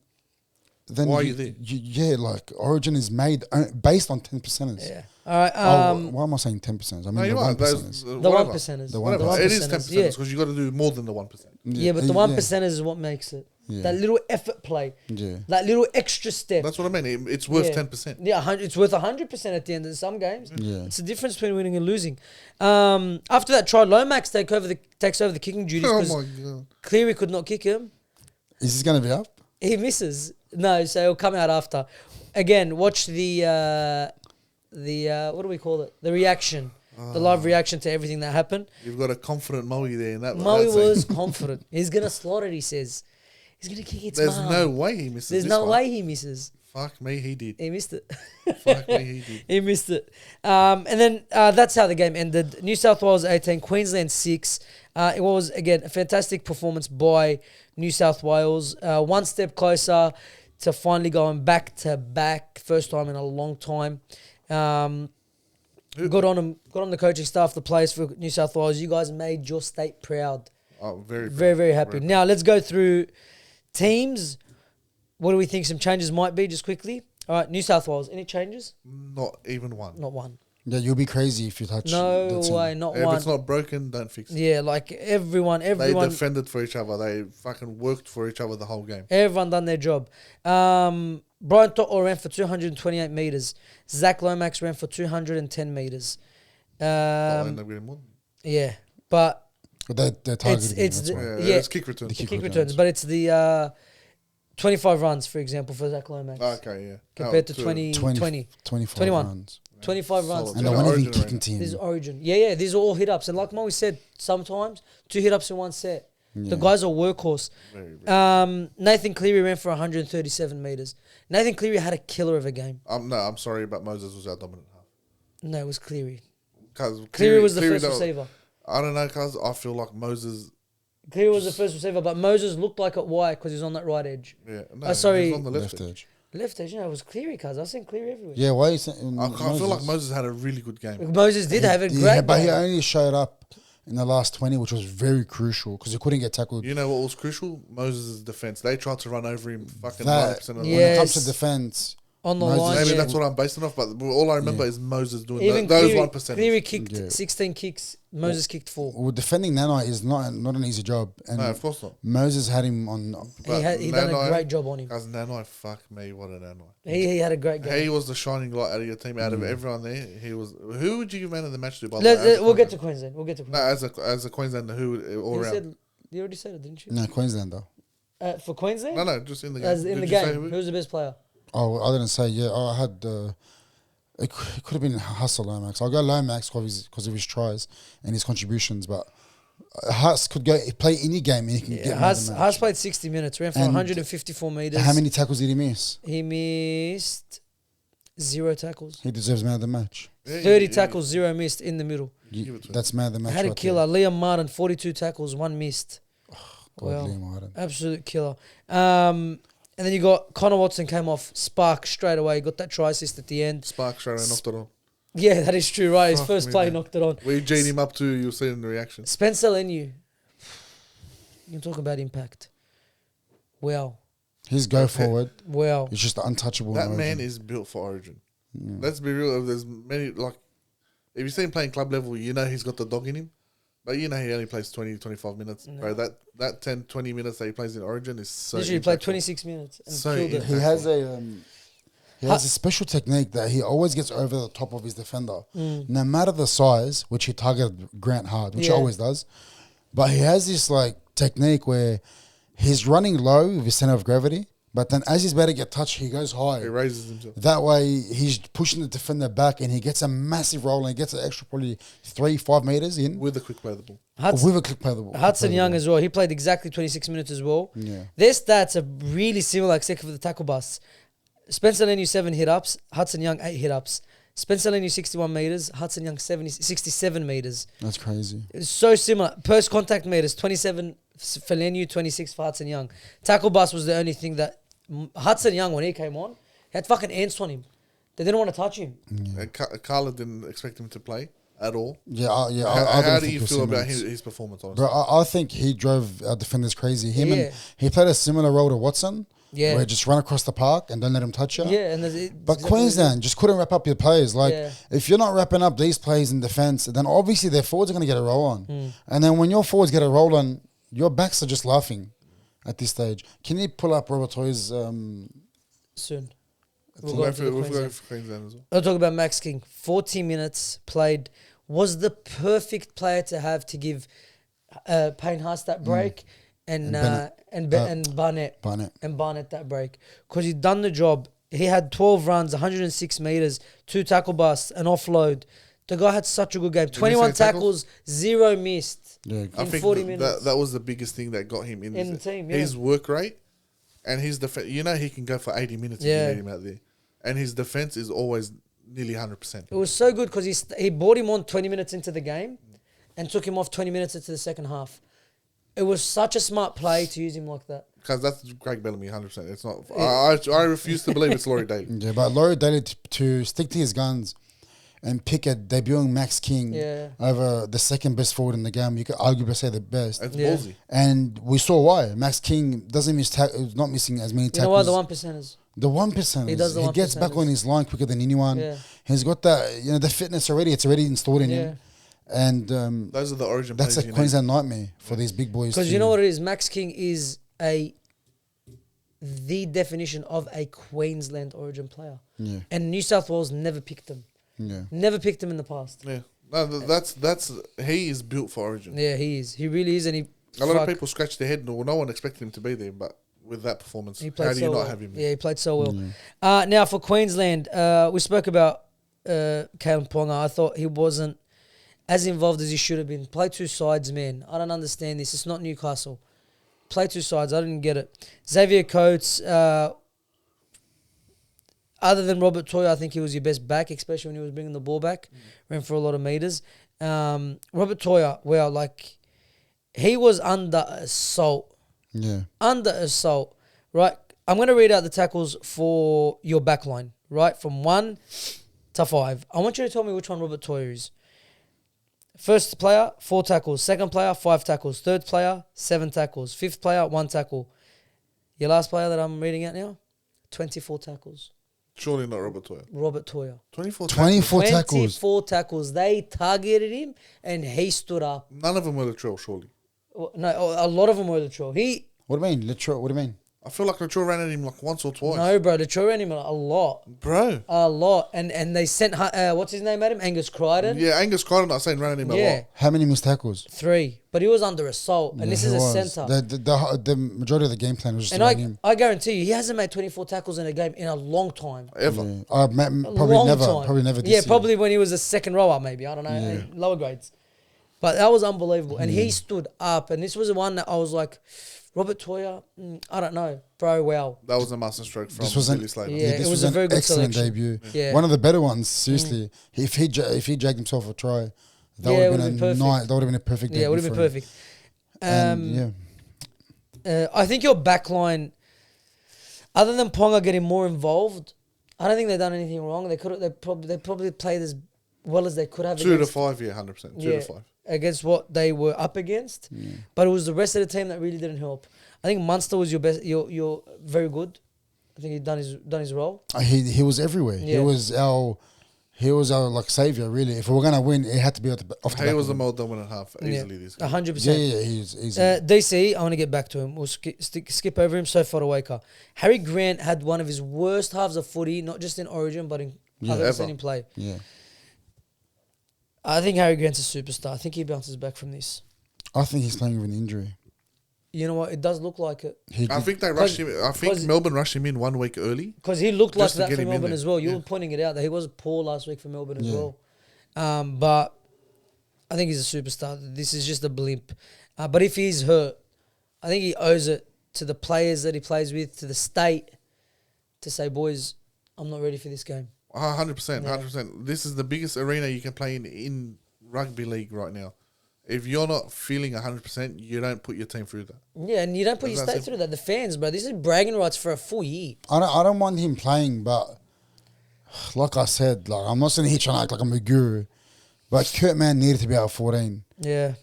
then Why are you there? Yeah, like, Origin is made based on 10%ers. Yeah. All right. Why am I saying 10%ers? I mean No, the you are. 1%ers. The 1%ers. The Whatever. 1%ers. It is 10% Yeah. because you got to do more than the 1%. Yeah, but the 1%ers is what makes it. Yeah. That little effort play. Yeah. That little extra step. That's what I mean. It's worth Yeah. 10%. Yeah, it's worth 100% at the end of some games. Yeah. It's the difference between winning and losing. After that try, Lomax takes over the kicking duties Oh because my god! Cleary could not kick him. Is this going to be up? He misses. No, so he'll come out after. Again, watch the what do we call it? The reaction. The live reaction to everything that happened. You've got a confident Moey there in that. Moey that scene. was confident. He's going to slaughter it, he says. He's going to kick its There's mum. no way he misses. There's this no one. way he misses. Fuck me, he did. He missed it. Fuck me, he did. He missed it. And then that's how the game ended. New South Wales 18, Queensland 6. It was, again, a fantastic performance by New South Wales. One step closer to finally going back to back. First time in a long time. Good on them. Good on the coaching staff, the players for New South Wales. You guys made your state proud. Oh, very, Very, very happy. Now, let's go through teams. What do we think some changes might be, just quickly? All right, New South Wales. Any changes? Not even one. Not one. Yeah, you'll be crazy if you touch No the team. way, not If one. it's not broken, don't fix it. Yeah, like everyone. They defended for each other. They fucking worked for each other the whole game. Everyone done their job. Brian Totler ran for 228 metres. Zach Lomax ran for 210 metres. They'll end up getting more. Yeah, but But they're targeting it's that's the- why. Yeah, it's kick return. The kick kick returns. returns. But it's the 25 runs, for example, for Zach Lomax. Okay, yeah. Compared to Oh, 20, 20, 25 25 runs. runs. 25 runs. Solid. And Yeah, they weren't even Origin kicking ran. This is team. Origin. Yeah, these are all hit ups. And like Moe said, sometimes 2 hit ups in one set. The guys are workhorse. Very, very. Nathan Cleary ran for 137 metres. Nathan Cleary had a killer of a game. No, I'm sorry, but Moses was our dominant half. No, it was Cleary. Cause Cleary was the first don't- receiver. I don't know, cause I feel like Moses. Cleary was the first receiver, but Moses looked like it wide because he was on that right edge. Yeah, no, sorry. he was on the left. Left edge. Left edge, it was Cleary, cuz I've seen Cleary everywhere. Yeah, why are you saying I feel like Moses had a really good game. Moses did have a great Yeah, but he game. only showed up in the last 20, which was very crucial because he couldn't get tackled. You know what was crucial? Moses' defense. They tried to run over him fucking That, 90% of the Yeah. when time. it comes to Yes. defense, On the Moses- line, Maybe yeah. that's what I'm basing off, but all I remember is Moses doing Even those Cleary, 1%. Cleary kicked Yeah. 16 kicks. Moses kicked 4. well, defending Nana is not an easy job. And No, of course not. Moses had him on. He done a Nanai- great job on him. Guys, Nanai, fuck me, what a Nanai. He had a great game. He was the shining light out of your team. Out of everyone there, he was. Who would you give man of the match to? By the way, We'll get to Queensland. We'll get to No, Queensland. as a Queenslander, who all You around? said, you already said it, didn't you? No, Queenslander. For Queensland? No, just in the game. As in Did the you say game. who? Who was the best player? Oh, I didn't say. Yeah, I had. It could have been Hustle Lomax. I'll go Lomax because of his tries and his contributions, but Huss could go play any game and he can get man of the match. Haas played 60 minutes, ran for And 154 metres. How many tackles did he miss? He missed 0 tackles. He deserves man of the match. Yeah, 30 yeah, tackles, 0 missed in the middle. Give it to him. That's man of the match. Had a right killer. Liam Martin, 42 tackles, 1 missed. There. God, Well, Liam Martin. absolute killer. And then you got Connor Watson came off, spark straight away, got that try assist at the end. Spark straight and knocked it on. Yeah, that is true, right? His Fuck first me, play man. knocked it on. We G'd him up too. You'll see in the reaction. Spencer Leniu. You can talk about impact. Well, His go forward well. is just untouchable. That in man Origin. is built for Origin. Let's be real. There's many like, if you see him playing club level, you know he's got the dog in him. But you know he only plays 20, 25 minutes. No. Bro, that 10, 20 minutes that he plays in Origin is so. Literally played impactful. 26 minutes and So killed it. He has a special technique that he always gets over the top of his defender, no matter the size, which he targeted Grant hard, which he Yeah. always does. But he has this like technique where he's running low with his center of gravity, but then as he's about to get touched, he goes high. He raises himself. That way, he's pushing the defender back, and he gets a massive roll, and he gets an extra probably 3-5 meters in With a quick play of the ball. with a click play. Hudson Young as well. He played exactly 26 minutes as well. Yeah. Their stats are really similar except for the tackle busts. Spencer Leniu 7 hit ups, Hudson Young 8 hit ups. Spencer Leniu 61 meters, Hudson Young 67 meters. That's crazy. It's so similar. Post contact meters 27 Fellaini 26 for Hudson Young. Tackle bust was the only thing that Hudson Young, when he came on, had fucking ants on him. They didn't want to touch him. Khaled didn't expect him to play at all. Yeah, How do you feel about his performance? Honestly? Bro, I think he drove our defenders crazy. And he played a similar role to Watson. Yeah. Where he just run across the park and don't let him touch you. Yeah, and but Queensland just couldn't wrap up your plays. Like, if you're not wrapping up these plays in defense, then obviously their forwards are going to get a roll on. And then when your forwards get a roll on, your backs are just laughing at this stage. Can you pull up Robert Toy's... soon. We'll go for Queensland as well. I'll talk about Max King. 40 minutes played. Was the perfect player to have to give Payne Haas that break and Barnett that break. Because he'd done the job. He had 12 runs, 106 meters, 2 tackle busts, an offload. The guy had such a good game. 21 tackles, 0 missed in 40 minutes. That was the biggest thing that got him in the team. His work rate and his defense. You know he can go for 80 minutes if you need him out there. And his defense is always nearly 100%. It was so good because he brought him on 20 minutes into the game and took him off 20 minutes into the second half. It was such a smart play to use him like that. Because that's Craig Bellamy, 100%. It's not. I refuse to believe it's Laurie Daly. Yeah, but Laurie Daly to stick to his guns and pick a debuting Max King over the second best forward in the game, you could arguably say the best. It's ballsy. And we saw why. Max King doesn't miss not missing as many tackles. You know why? The 1%ers. The 1%ers. He does the 1%ers. He gets back on his line quicker than anyone. Yeah. He's got that, the fitness already. It's already installed in him. And those are the origin that's players a Queensland nightmare for these big boys. Because you know what it is? Max King is the definition of a Queensland origin player. Yeah. And New South Wales never picked him. Yeah. Never picked him in the past. Yeah. No, that's he is built for origin. Yeah, he is. He really is. And a lot of people scratch their head. No one expected him to be there, but with that performance, how do you not have him there? Yeah, he played so well. Now for Queensland, we spoke about Kalen Ponga. I thought he wasn't as involved as he should have been. Play two sides, man. I don't understand this. It's not Newcastle. Play two sides. I didn't get it. Xavier Coates, other than Robert Toy, I think he was your best back, especially when he was bringing the ball back. Ran for a lot of meters. Robert Toya, he was under assault. Yeah. Under assault, right? I'm going to read out the tackles for your back line, right? From 1 to 5. I want you to tell me which one Robert Toya is. First player, 4 tackles. Second player, 5 tackles. Third player, 7 tackles. Fifth player, 1 tackle. Your last player that I'm reading out now, 24 tackles. Surely not Robert Toya. Robert Toya. 24 tackles. 24 tackles. They targeted him and he stood up. None of them were Latrell, surely. No, a lot of them were Latrell. What do you mean? Latrell, what do you mean? I feel like Latrell ran at him once or twice. No, bro. Latrell ran him a lot. Bro. A lot. And they sent, what's his name at him? Angus Crichton. Yeah, Angus Crichton, I saying ran at him a lot. How many missed tackles? 3. But he was under assault. And this is a centre. The majority of the game plan was just around him. I guarantee you, he hasn't made 24 tackles in a game in a long time. Ever. Yeah. Probably never this year. Probably when he was a second rower, maybe. I don't know. Lower grades. But that was unbelievable. And he stood up. And this was the one that I was like, Robert Toya, I don't know. Bro, wow. That was a masterstroke from Billy Slater. Yeah, it was a very good excellent debut. Yeah. One of the better ones, seriously. If he jagged himself a try, that would have been that would have been a perfect debut. Yeah, it would have been perfect. I think your backline, other than Ponga getting more involved, I don't think they've done anything wrong. They probably played as well as they could have. 2 to 5, 100%. 2 to 5. Against what they were up against, but it was the rest of the team that really didn't help. I think Munster was your best. You're very good. I think he'd done his role. He was everywhere. Yeah. He was our savior really. If we were gonna win, it had to be off the back. He was the more dominant half easily. This 100%. Yeah, he's easy. DC, I want to get back to him. We'll skip over him. So far away, Harry Grant had one of his worst halves of footy, not just in Origin, but in I've ever seen him play. Yeah. I think Harry Grant's a superstar. I think he bounces back from this. I think he's playing with an injury. You know what? It does look like it. I think they rushed him. I think Melbourne rushed him in 1 week early. Because he looked like that for Melbourne as well. You were pointing it out that he was poor last week for Melbourne as well. But I think he's a superstar. This is just a blimp. But if he's hurt, I think he owes it to the players that he plays with, to the state, to say, boys, I'm not ready for this game. 100%, 100%. This is the biggest arena you can play in rugby league right now. If you're not feeling 100%, you don't put your team through that. Yeah, and you don't put your That's state it. through that. The fans, bro, this is bragging rights for a full year. I don't want him playing, but like I said, like I'm not sitting here trying to act like I'm a guru, but Kurt Mann needed to be out 14. Yeah.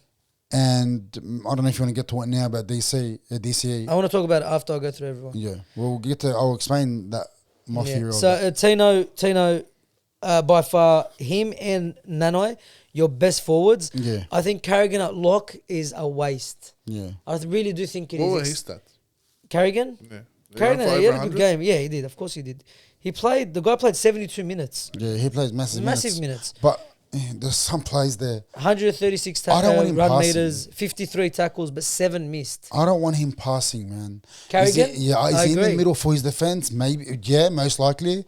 And I don't know if you want to get to it now about DCE. I want to talk about it after I go through everyone. Yeah, I'll explain that my theory of So it. Tino, by far, him and Nanai, your best forwards. Yeah. I think Carrigan at lock is a waste. Yeah. I really do think it What is. were his stats? Carrigan? Yeah. Carrigan, For he had over a good 100? game. Yeah, he did. Of course he did. The guy played 72 minutes. Yeah, he plays massive Minutes. But there's some plays there. 136 I don't want him run passing. meters, 53 tackles, but 7 missed. I don't want him passing, man. Carrigan? Is he I in the agree. middle for his defense? Maybe, yeah, most likely.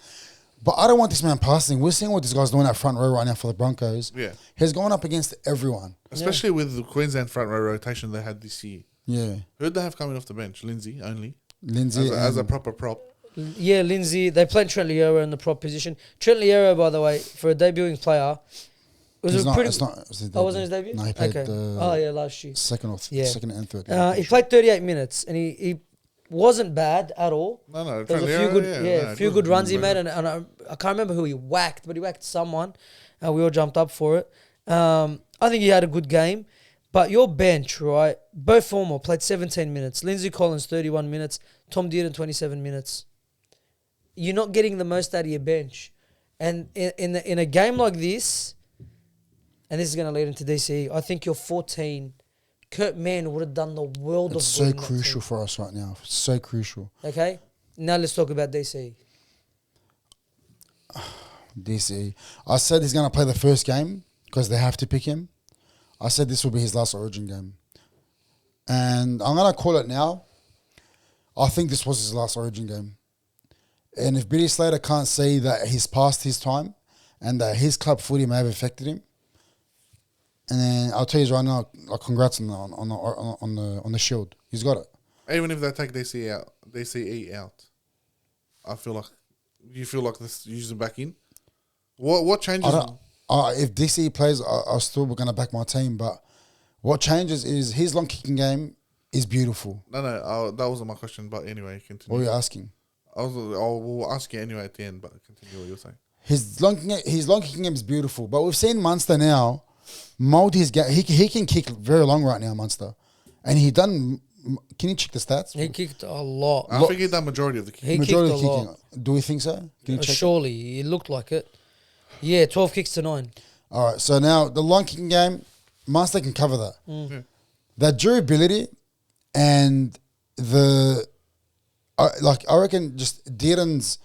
But I don't want this man passing. We're seeing what this guy's doing at front row right now for the Broncos. Yeah. He's going up against everyone. Especially with the Queensland front row rotation they had this year. Yeah. Who'd they have coming off the bench? Lindsay only. Lindsay. As a and- proper prop. Yeah, Lindsay. They played Trent Liero in the prop position. Trent Liero, by the way, for a debuting player, was He's a not, pretty. it's not, it's his Oh, wasn't his debut. debut? No, he played Okay. Last year. second and third. He played 38 minutes, and he wasn't bad at all. No. There was a few good runs he made, and I can't remember who he whacked, but he whacked someone. We all jumped up for it. I think he had a good game. But your bench, right? Bo Former played 17 minutes. Lindsay Collins, 31 minutes. Tom Dearden, 27 minutes. You're not getting the most out of your bench. And in a game like this, and this is going to lead into DCE, I think your 14, Kurt Mann would have done the world It's of so good in that crucial team. for us right now. So crucial. Okay? Now let's talk about DCE. DCE. I said he's going to play the first game because they have to pick him. I said this will be his last Origin game. And I'm going to call it now. I think this was his last Origin game. And if Billy Slater can't see that he's past his time and that his club footy may have affected him, and then I'll tell you right now, like, congrats on the shield. He's got it. Even if they take DCE out, I feel like you feel like this use them back in. What changes? If DCE plays, I still going to back my team. But what changes is his long kicking game is beautiful. No, that wasn't my question. But anyway, continue. What are you asking? We'll ask you anyway at the end. But continue what you're saying. His long kicking game is beautiful. But we've seen Munster now mold his game. He can kick very long right now, Munster, and he done. Can you check the stats? He kicked a lot. I think he done majority of the kicking. He Majority kicked of a kicking. lot. Do we think so? Can you check? Surely. It looked like it. Yeah, 12 kicks to 9. All right. So now the long kicking game, Munster can cover that. Yeah. That durability and the I reckon just Dearden's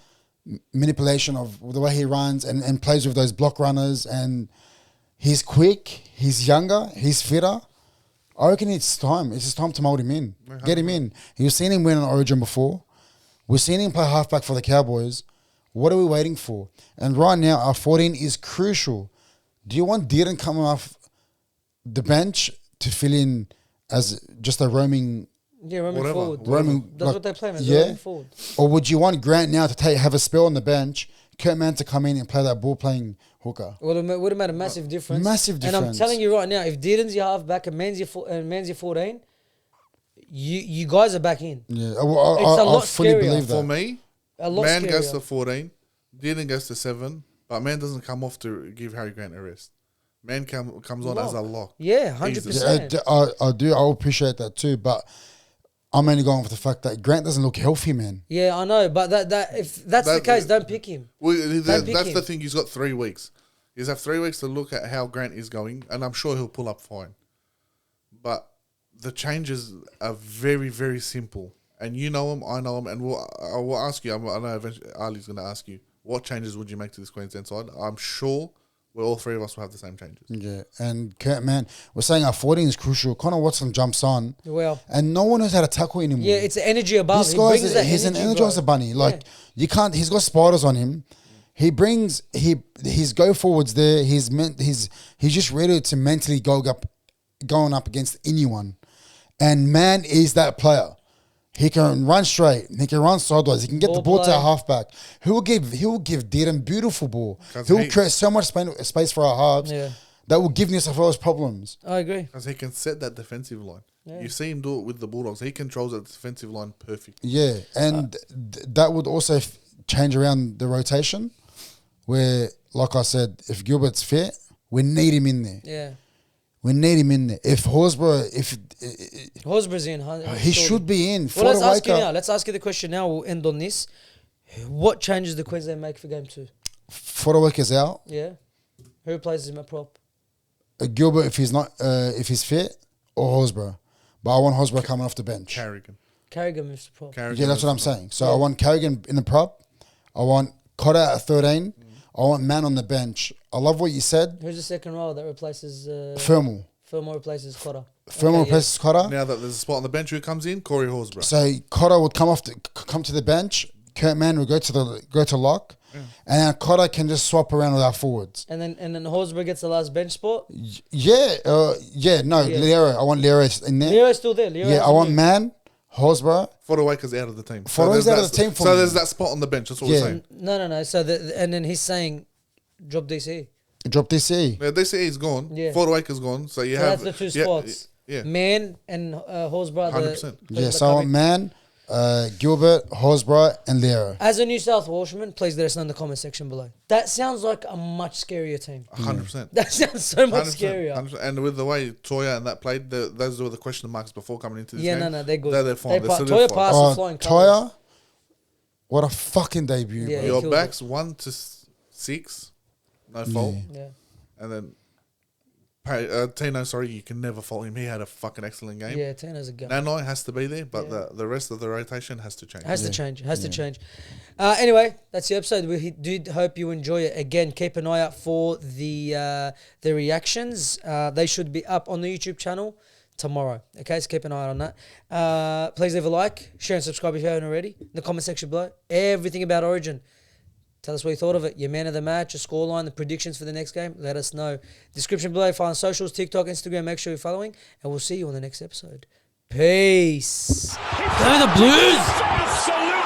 manipulation of the way he runs and plays with those block runners, and he's quick, he's younger, he's fitter. I reckon it's time. It's just time to mold him in. Get him in. You've seen him win an Origin before. We've seen him play halfback for the Cowboys. What are we waiting for? And right now, our 14 is crucial. Do you want Dearden coming off the bench to fill in as just a roaming? Yeah, roaming Whatever. forward. Roaming, That's like, what they play, man. yeah? Roaming forward. Or would you want Grant now to have a spell on the bench, Kurt Mann to come in and play that ball playing hooker? Would have made a massive difference. Massive And I'm difference. telling you right now, if Dearden's your halfback and Man's your 14, you guys are back in. Yeah, It's a I lot fully scarier. believe For that. me, A lot Man goes scarier. to 14, Dearden goes to 7, but Man doesn't come off to give Harry Grant a rest. Man comes on as a lock. Yeah, Yeah, 100%. I do. I appreciate that too, but I'm only going for the fact that Grant doesn't look healthy, man. Yeah, I know, but if that's the That- case, don't pick him. Well, Don't pick that's him. the thing. He's got 3 weeks. He's have 3 weeks to look at how Grant is going, and I'm sure he'll pull up fine. But the changes are very, very simple. And you know them, I know them, and I will ask you. I know eventually Ali's going to ask you, what changes would you make to this Queensland side? I'm sure all 3 of us will have the same changes. Yeah, and Kurt Mann, we're saying our 14 is crucial. Connor Watson jumps on, Well, and no one knows how to tackle anymore. yeah, it's the energy above. This He guy's brings that he's an energy, energizer bro. bunny. Like Yeah. you can't. He's got spiders on him. He brings his go forwards there. He's just ready to mentally going up against anyone. And Man is that player. He can run straight. He can run sideways. He can get the Ball ball to play. a halfback. He will give Dearden beautiful ball. 'Cause He will he- create so much space for our halves. Yeah. that will give New South Wales problems. I agree. Because he can set that defensive line. Yeah. You see him do it with the Bulldogs. He controls that defensive line perfectly. Yeah, and that would also change around the rotation, where, like I said, if Gilbert's fit, we need him in there. Yeah. We need him in there. If Horsburgh, Horsburgh's in. Huh? he should be in. Well, let's ask you Fodawaker- now. Let's ask you the question now. We'll end on this. What changes the Queensland make for game 2? Fodawaker's out. Yeah. Who replaces him at prop? Gilbert, if he's fit, or Horsburgh. But I want Horsburgh coming off the bench. Carrigan moves to prop. Yeah, that's what I'm saying. So I want Carrigan in the prop. I want Cotter at 13. I want Man on the bench. I love what you said. Who's the second row that replaces... Thermal. Thermal replaces Cotter. Thermal replaces Cotter. Now that there's a spot on the bench, who comes in? Corey Horsburgh. So Cotter would come to the bench. Kurt Mann would go to lock, and then Cotter can just swap around with our forwards. And then Horsburgh gets the last bench spot. Lero. I want Lero in there. Lero's still there. Lero I want Man, Horsburgh. Fodawaker's out of the team. Fodawaker's out of the team for So me. there's that spot on the bench. That's what we're saying. No. So and then he's saying, drop DC. Drop DC. Yeah, DCE's gone. Yeah. Fodawaker's gone. So you So have that's the two spots. Yeah. Man and Horsburgh. 100%. So I want Man, Gilbert, Horsburgh, and Lero. As a New South Welshman, please let us know in the comment section below. That sounds like a much scarier team. 100%. That sounds so much 100%, scarier. 100%. And with the way Toya and that played, those were the question marks before coming into this game. No, they're good. They're fine. They're Toya solidified. passed the flying colours. Toya, what a fucking debut, Yeah, bro. Your killed backs 1 to 6, no fault. Yeah. And then Tino, you can never fault him. He had a fucking excellent game. Yeah, Tino's a gun. Nanai has to be there, but the rest of the rotation has to change. Has to change. Anyway, that's the episode. We did hope you enjoy it. Again, keep an eye out for the reactions. They should be up on the YouTube channel tomorrow. Okay, so keep an eye out on that. Please leave a like, share and subscribe if you haven't already. In the comment section below, everything about Origin. Tell us what you thought of it. Your man of the match, your scoreline, the predictions for the next game. Let us know. Description below. Follow on socials, TikTok, Instagram. Make sure you're following. And we'll see you on the next episode. Peace. Go the Blues!